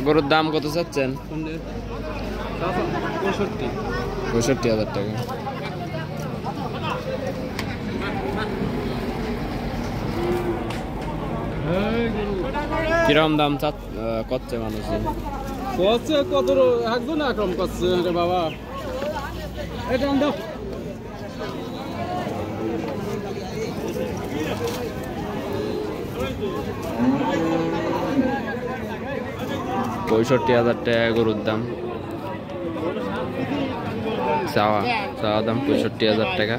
গরুর দাম কত চাচ্ছেন? 65,000 টাকা। কিরকম দাম করছে মানুষ? কত একজন একরকম করছে রে বাবা। এটা দাও 65,000 টাকা গরুর দাম। চাওয়া দাম 65,000 টাকা।